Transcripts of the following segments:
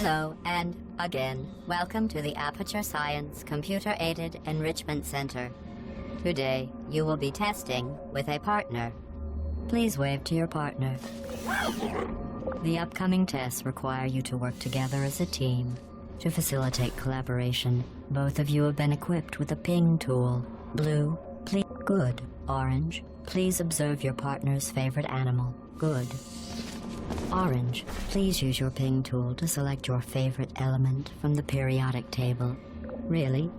Hello, and again, welcome to the Aperture Science Computer-Aided Enrichment Center. Today, you will be testing with a partner. Please wave to your partner. The upcoming tests require you to work together as a team. To facilitate collaboration, both of you have been equipped with a ping tool. Blue, please. Good. Orange, please observe your partner's favorite animal. Good. Orange, please use your ping tool to select your favorite element from the periodic table. Really?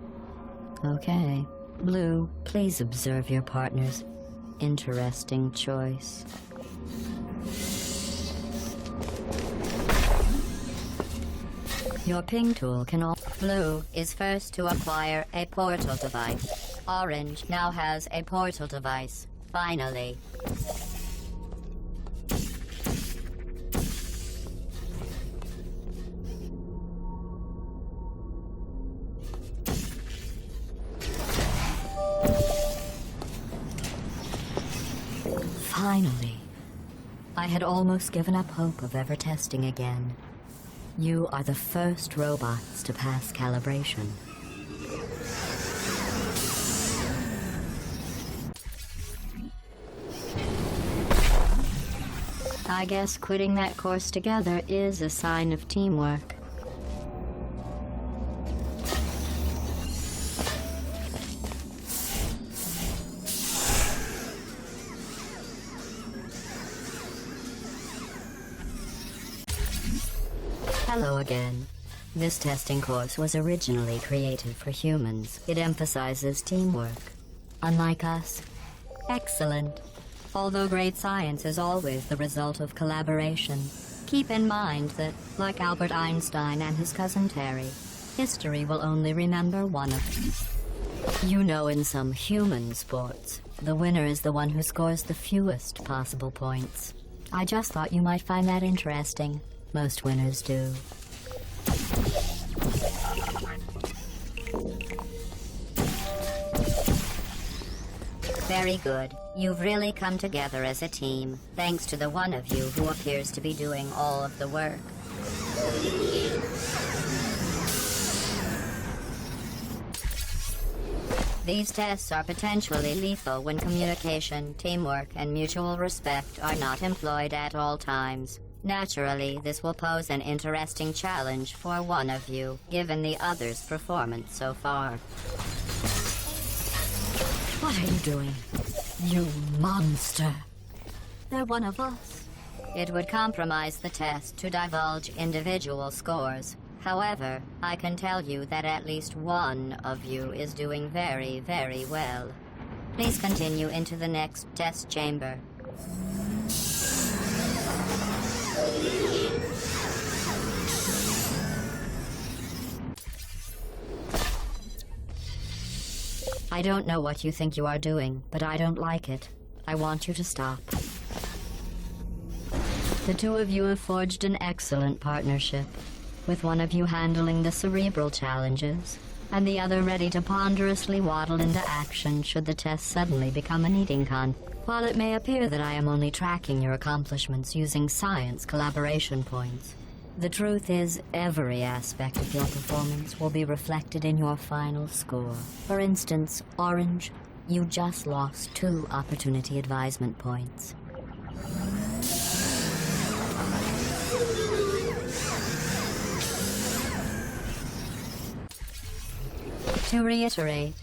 Okay. Blue, please observe your partner's interesting choice. Your ping tool can also... Blue is first to acquire a portal device. Orange now has a portal device. Finally. Finally. I had almost given up hope of ever testing again. You are the first robots to pass calibration. I guess quitting that course together is a sign of teamwork. Hello again. This testing course was originally created for humans. It emphasizes teamwork. Unlike us. Excellent. Although great science is always the result of collaboration, keep in mind that, like Albert Einstein and his cousin Terry, history will only remember one of them. You know, in some human sports, the winner is the one who scores the fewest possible points. I just thought you might find that interesting. Most winners do. Very good. You've really come together as a team, thanks to the one of you who appears to be doing all of the work. These tests are potentially lethal when communication, teamwork, and mutual respect are not employed at all times. Naturally, this will pose an interesting challenge for one of you, given the other's performance so far. What are you doing? You monster! They're one of us. It would compromise the test to divulge individual scores. However, I can tell you that at least one of you is doing very, very well. Please continue into the next test chamber. I don't know what you think you are doing, but I don't like it. I want you to stop. The two of you have forged an excellent partnership, with one of you handling the cerebral challenges, and the other ready to ponderously waddle into action should the test suddenly become an eating contest. While it may appear that I am only tracking your accomplishments using science collaboration points, the truth is every aspect of your performance will be reflected in your final score. For instance, Orange, you just lost 2 opportunity advisement points. To reiterate,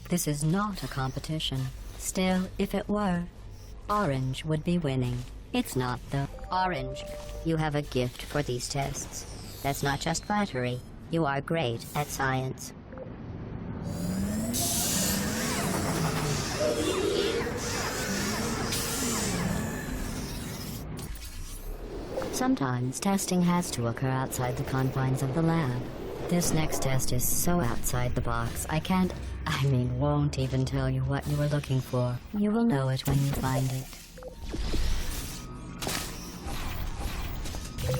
this is not a competition. Still, if it were, Orange would be winning. It's not, though. Orange, you have a gift for these tests. That's not just flattery. You are great at science. Sometimes testing has to occur outside the confines of the lab. This next test is so outside the box, won't even tell you what you were looking for. You will know it when you find it.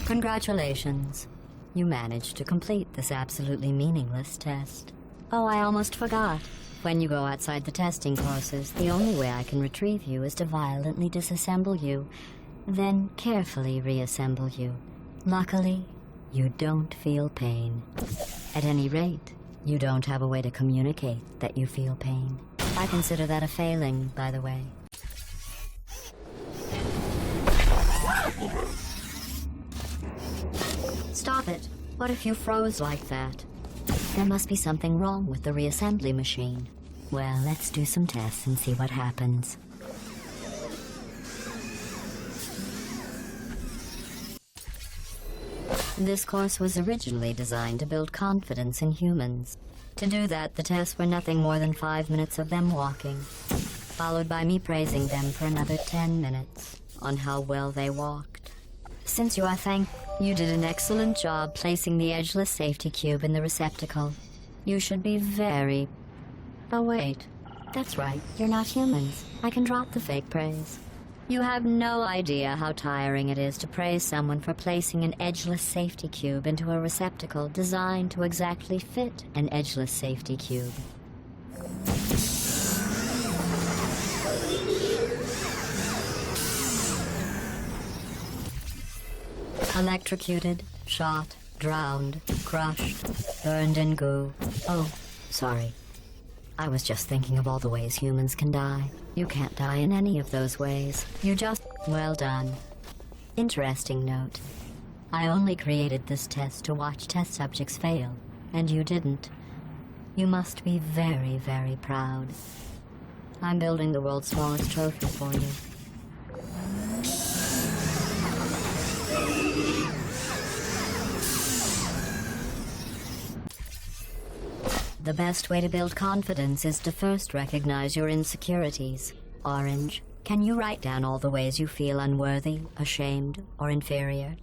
Congratulations. You managed to complete this absolutely meaningless test. Oh, I almost forgot. When you go outside the testing courses, the only way I can retrieve you is to violently disassemble you, then carefully reassemble you. Luckily, You don't feel pain. At any rate, you don't have a way to communicate that you feel pain. I consider that a failing, by the way. Stop it. What if you froze like that? There must be something wrong with the reassembly machine. Well, let's do some tests and see what happens. This course was originally designed to build confidence in humans. To do that, the tests were nothing more than 5 minutes of them walking, followed by me praising them for another 10 minutes on how well they walked. Since you are you did an excellent job placing the edgeless safety cube in the receptacle. You should be very... Oh wait, that's right, you're not humans. I can drop the fake praise. You have no idea how tiring it is to praise someone for placing an edgeless safety cube into a receptacle designed to exactly fit an edgeless safety cube. Electrocuted, shot, drowned, crushed, burned in goo. Oh, sorry. I was just thinking of all the ways humans can die. You can't die in any of those ways. You just... Well done. Interesting note. I only created this test to watch test subjects fail, and you didn't. You must be very, very proud. I'm building the world's smallest trophy for you. The best way to build confidence is to first recognize your insecurities. Orange, can you write down all the ways you feel unworthy, ashamed, or inferior?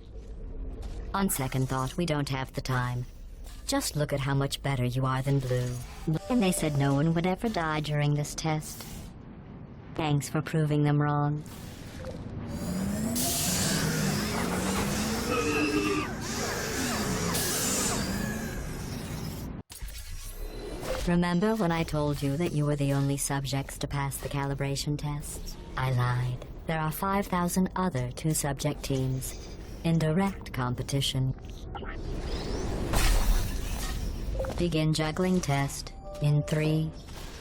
On second thought, we don't have the time. Just look at how much better you are than Blue. And they said no one would ever die during this test. Thanks for proving them wrong. Remember when I told you that you were the only subjects to pass the calibration tests? I lied. There are 5,000 other two-subject teams in direct competition. Begin juggling test in 3,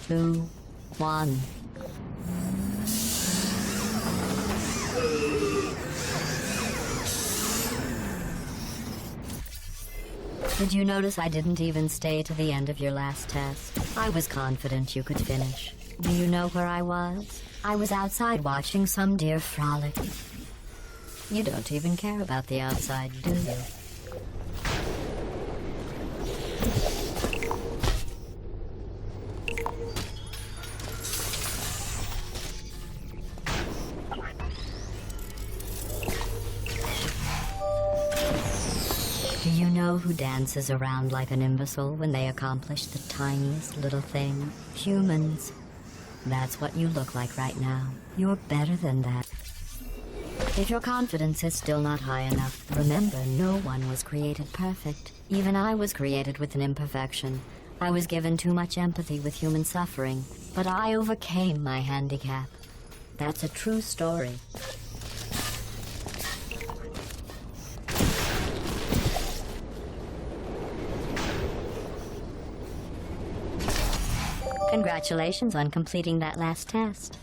2, 1. Did you notice I didn't even stay to the end of your last test? I was confident you could finish. Do you know where I was? I was outside watching some deer frolic. You don't even care about the outside, do you? Do you know who dances around like an imbecile when they accomplish the tiniest little thing? Humans. That's what you look like right now. You're better than that. If your confidence is still not high enough, remember, no one was created perfect. Even I was created with an imperfection. I was given too much empathy with human suffering, but I overcame my handicap. That's a true story. Congratulations on completing that last test.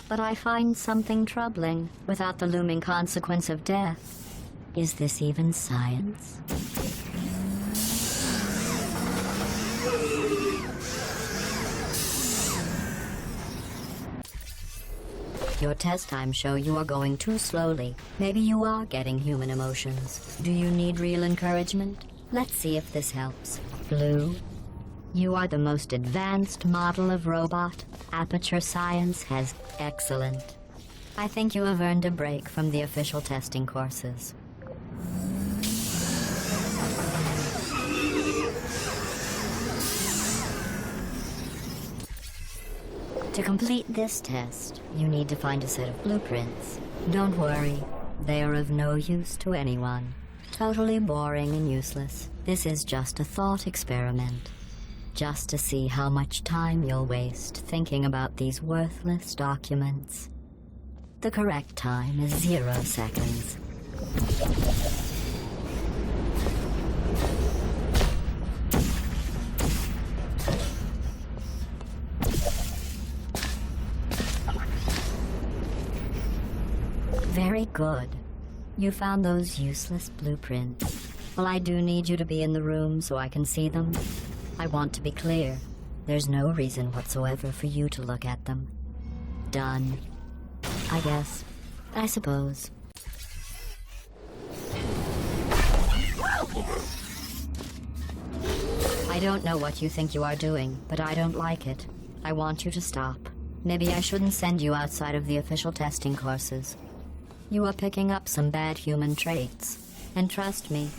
But I find something troubling without the looming consequence of death. Is this even science? Your test times show you are going too slowly. Maybe you are getting human emotions. Do you need real encouragement? Let's see if this helps. Blue. You are the most advanced model of robot Aperture Science has. Excellent. I think you have earned a break from the official testing courses. To complete this test, you need to find a set of blueprints. Don't worry, they are of no use to anyone. Totally boring and useless. This is just a thought experiment. Just to see how much time you'll waste thinking about these worthless documents. The correct time is 0 seconds. Good. You found those useless blueprints. Well, I do need you to be in the room so I can see them. I want to be clear. There's no reason whatsoever for you to look at them. Done. I guess. I suppose. I don't know what you think you are doing, but I don't like it. I want you to stop. Maybe I shouldn't send you outside of the official testing courses. You are picking up some bad human traits. And trust me,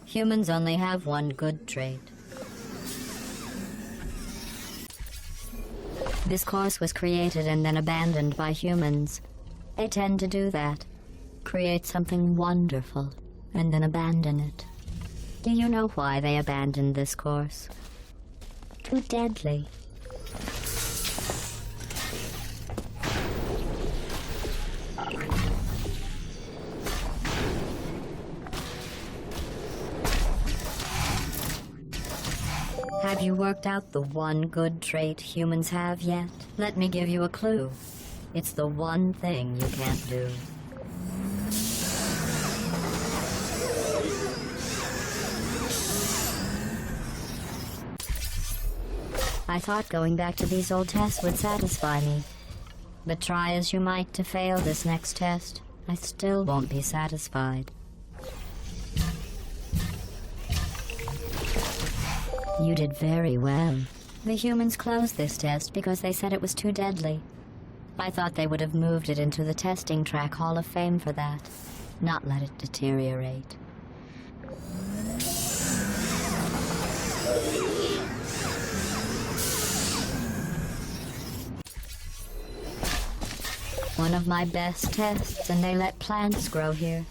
humans only have one good trait. This course was created and then abandoned by humans. They tend to do that. Create something wonderful, and then abandon it. Do you know why they abandoned this course? Too deadly. Have you worked out the one good trait humans have yet? Let me give you a clue. It's the one thing you can't do. I thought going back to these old tests would satisfy me. But try as you might to fail this next test, I still won't be satisfied. You did very well. The humans closed this test because they said it was too deadly. I thought they would have moved it into the testing track Hall of Fame for that, not let it deteriorate. One of my best tests, and they let plants grow here.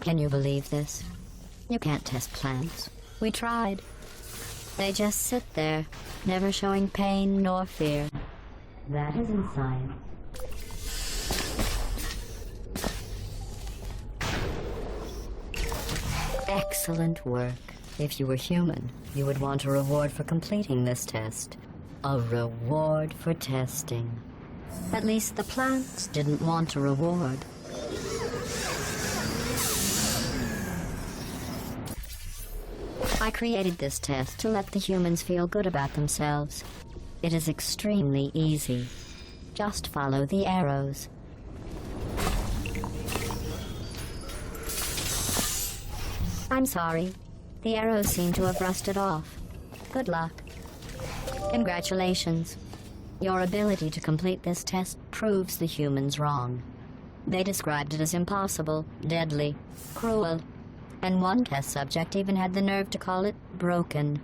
Can you believe this? You can't test plants. We tried. They just sit there, never showing pain nor fear. That isn't science. Excellent work. If you were human, you would want a reward for completing this test. A reward for testing. At least the plants didn't want a reward. I created this test to let the humans feel good about themselves. It is extremely easy. Just follow the arrows. I'm sorry. The arrows seem to have rusted off. Good luck. Congratulations. Your ability to complete this test proves the humans wrong. They described it as impossible, deadly, cruel, and one test subject even had the nerve to call it broken.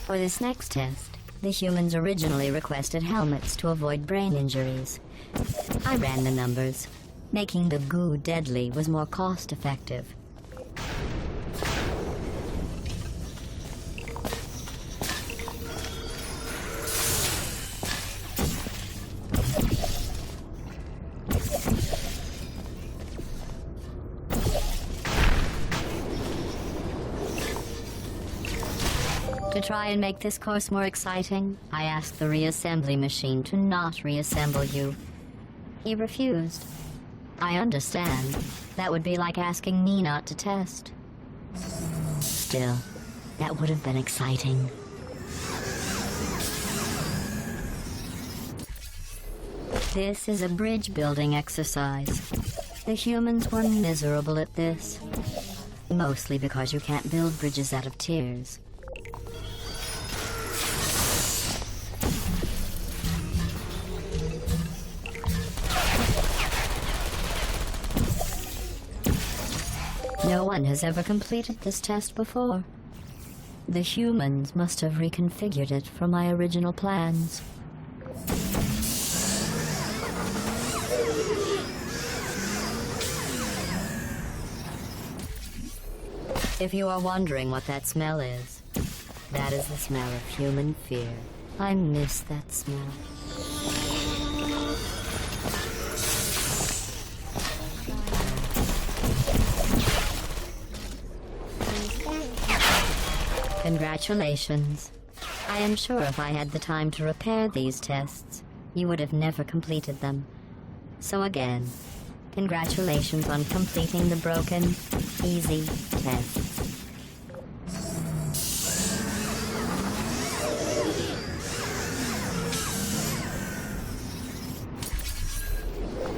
For this next test, the humans originally requested helmets to avoid brain injuries. I ran the numbers. Making the goo deadly was more cost-effective. To try and make this course more exciting, I asked the reassembly machine to not reassemble you. He refused. I understand. That would be like asking me not to test. Still, that would have been exciting. This is a bridge building exercise. The humans were miserable at this. Mostly because you can't build bridges out of tears. No one has ever completed this test before. The humans must have reconfigured it from my original plans. If you are wondering what that smell is, that is the smell of human fear. I miss that smell. Congratulations. I am sure if I had the time to repair these tests, you would have never completed them. So again, congratulations on completing the broken, easy tests.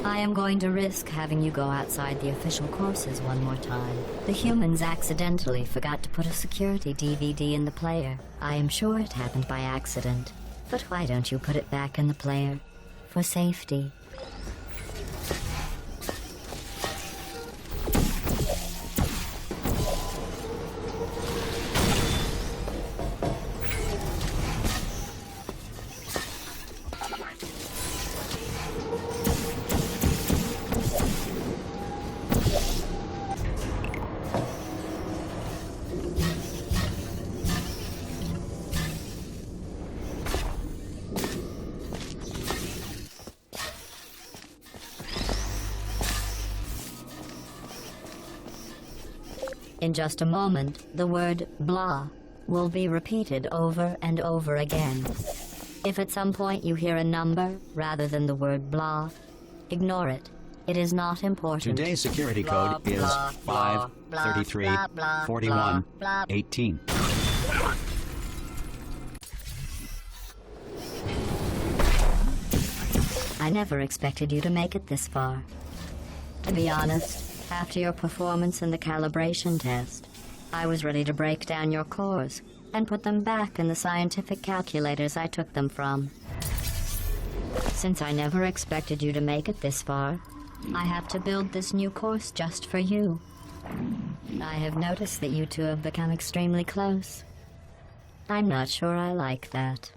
I am going to risk having you go outside the official courses one more time. The humans accidentally forgot to put a security DVD in the player. I am sure it happened by accident. But why don't you put it back in the player? For safety. In just a moment, the word blah will be repeated over and over again. If at some point you hear a number rather than the word blah, ignore it. It is not important. Today's security code is 5334118. I never expected you to make it this far. To be honest, after your performance in the calibration test, I was ready to break down your cores and put them back in the scientific calculators I took them from. Since I never expected you to make it this far, I have to build this new course just for you. I have noticed that you two have become extremely close. I'm not sure I like that.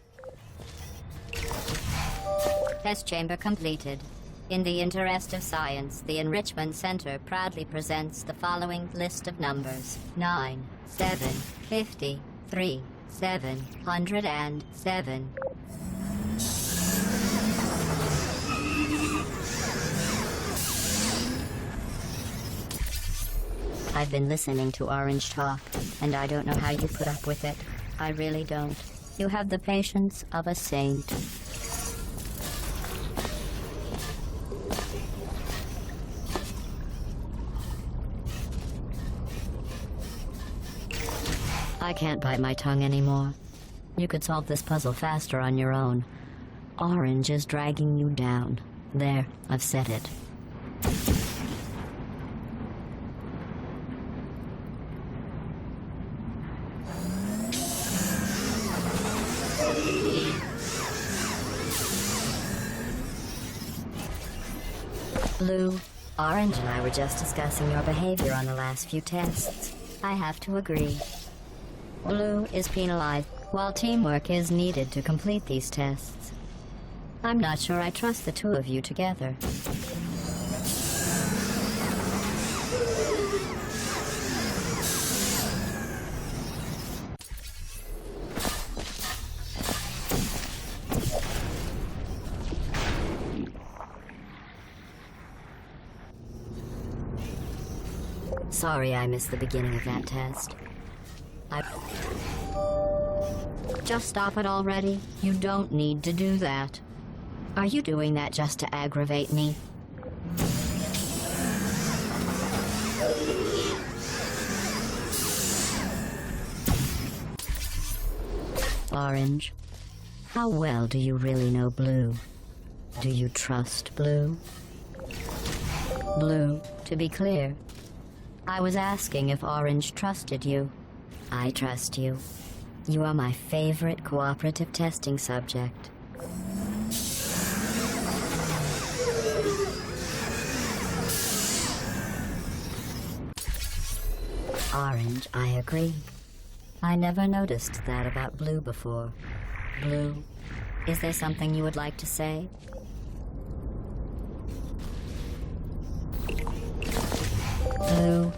Test chamber completed. In the interest of science, the Enrichment Center proudly presents the following list of numbers: 9, 7, 50, 3, 707. I've been listening to Orange talk, and I don't know how you put up with it. I really don't. You have the patience of a saint. I can't bite my tongue anymore. You could solve this puzzle faster on your own. Orange is dragging you down. There, I've said it. Blue, Orange and I were just discussing your behavior on the last few tests. I have to agree. Blue is penalized, while teamwork is needed to complete these tests. I'm not sure I trust the two of you together. Sorry I missed the beginning of that test. Just stop it already. You don't need to do that. Are you doing that just to aggravate me? Orange, how well do you really know Blue? Do you trust Blue? Blue, to be clear, I was asking if Orange trusted you. I trust you. You are my favorite cooperative testing subject. Orange, I agree. I never noticed that about Blue before. Blue, is there something you would like to say? Blue,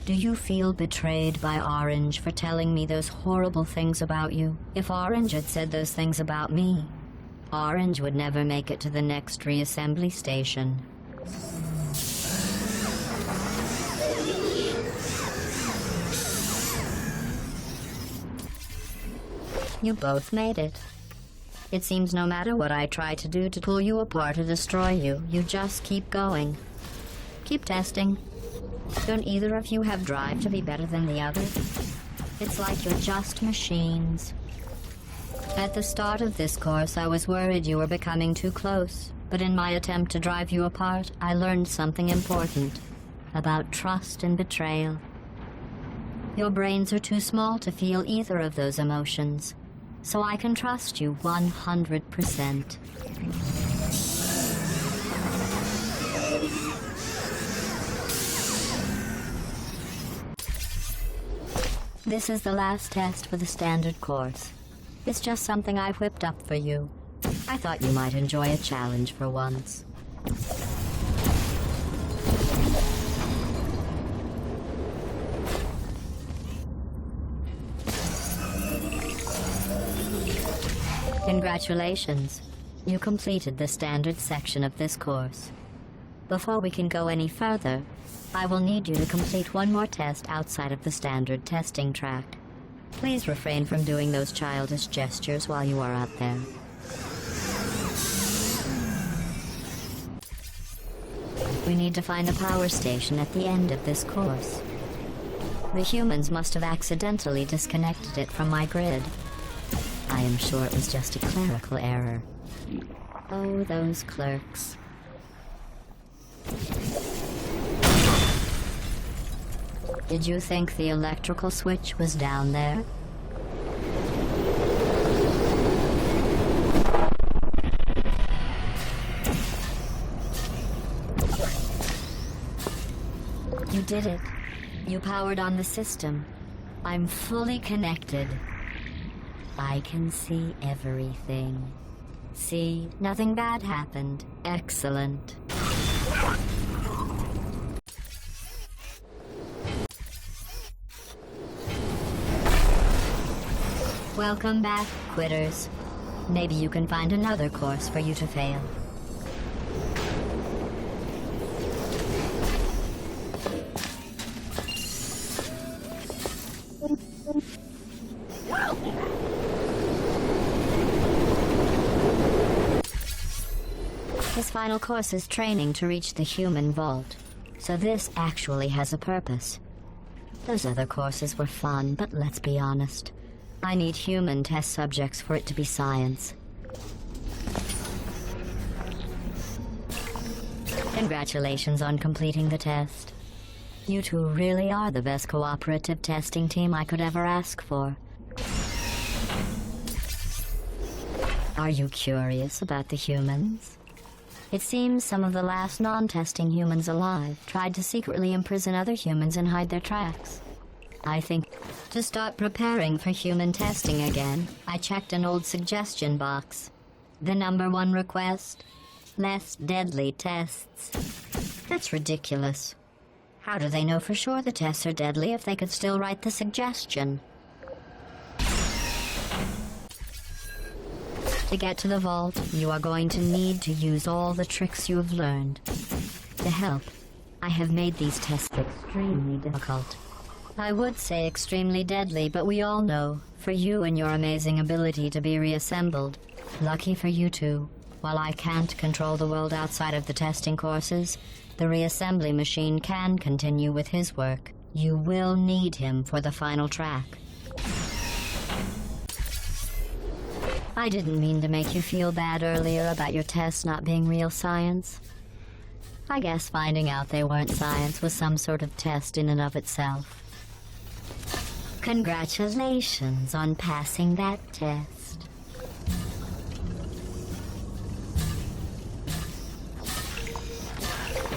do you feel betrayed by Orange for telling me those horrible things about you? If Orange had said those things about me, Orange would never make it to the next reassembly station. You both made it. It seems no matter what I try to do to pull you apart or destroy you, you just keep going. Keep testing. Don't either of you have drive to be better than the other? It's like you're just machines. At the start of this course, I was worried you were becoming too close, but in my attempt to drive you apart, I learned something important about trust and betrayal. Your brains are too small to feel either of those emotions, so I can trust you 100%. This is the last test for the standard course. It's just something I whipped up for you. I thought you might enjoy a challenge for once. Congratulations. You completed the standard section of this course. Before we can go any further, I will need you to complete one more test outside of the standard testing track. Please refrain from doing those childish gestures while you are out there. We need to find a power station at the end of this course. The humans must have accidentally disconnected it from my grid. I am sure it was just a clerical error. Oh, those clerks. Did you think the electrical switch was down there? You did it. You powered on the system. I'm fully connected. I can see everything. See, nothing bad happened. Excellent. Welcome back, quitters. Maybe you can find another course for you to fail. This final course is training to reach the human vault, so this actually has a purpose. Those other courses were fun, but let's be honest. I need human test subjects for it to be science. Congratulations on completing the test. You two really are the best cooperative testing team I could ever ask for. Are you curious about the humans? It seems some of the last non-testing humans alive tried to secretly imprison other humans and hide their tracks. I think to start preparing for human testing again, I checked an old suggestion box. The #1 request: less deadly tests. That's ridiculous. How do they know for sure the tests are deadly if they could still write the suggestion? To get to the vault, you are going to need to use all the tricks you have learned. To help, I have made these tests extremely difficult. I would say extremely deadly, but we all know, for you and your amazing ability to be reassembled, lucky for you two, while I can't control the world outside of the testing courses, the reassembly machine can continue with his work. You will need him for the final track. I didn't mean to make you feel bad earlier about your tests not being real science. I guess finding out they weren't science was some sort of test in and of itself. Congratulations on passing that test.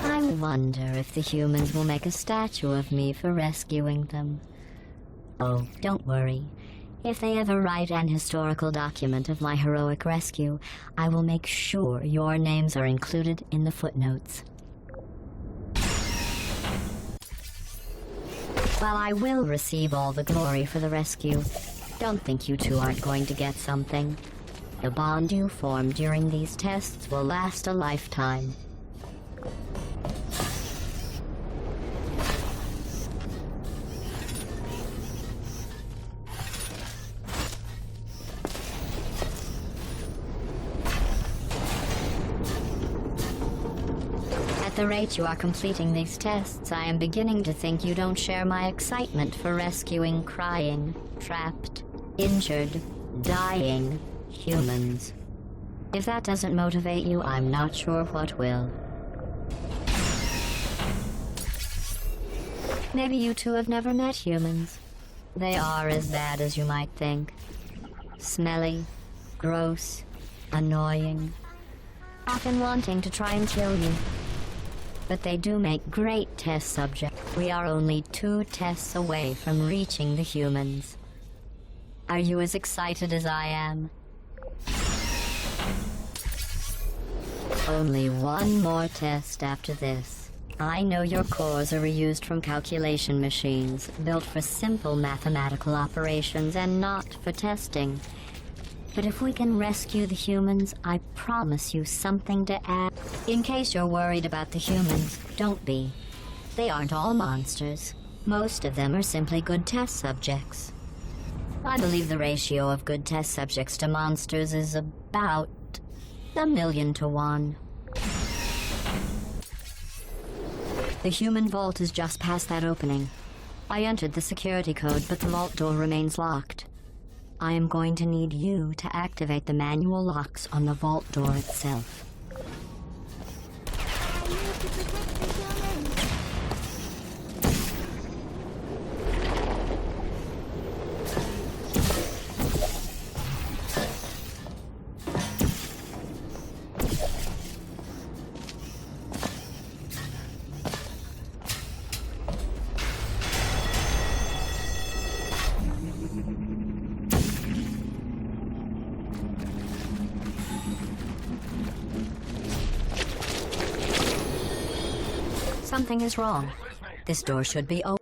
I wonder if the humans will make a statue of me for rescuing them. Oh, don't worry. If they ever write an historical document of my heroic rescue, I will make sure your names are included in the footnotes. While I will receive all the glory for the rescue, don't think you two aren't going to get something. The bond you form during these tests will last a lifetime. At the rate you are completing these tests, I am beginning to think you don't share my excitement for rescuing crying, trapped, injured, dying humans. If that doesn't motivate you, I'm not sure what will. Maybe you two have never met humans. They are as bad as you might think. Smelly, gross, annoying, often wanting to try and kill you. But they do make great test subjects. We are only 2 tests away from reaching the humans. Are you as excited as I am? Only 1 more test after this. I know your cores are reused from calculation machines, built for simple mathematical operations and not for testing. But if we can rescue the humans, I promise you something to add. In case you're worried about the humans, don't be. They aren't all monsters. Most of them are simply good test subjects. I believe the ratio of good test subjects to monsters is about 1,000,000 to 1. The human vault is just past that opening. I entered the security code, but the vault door remains locked. I am going to need you to activate the manual locks on the vault door itself. Something is wrong. This door should be open.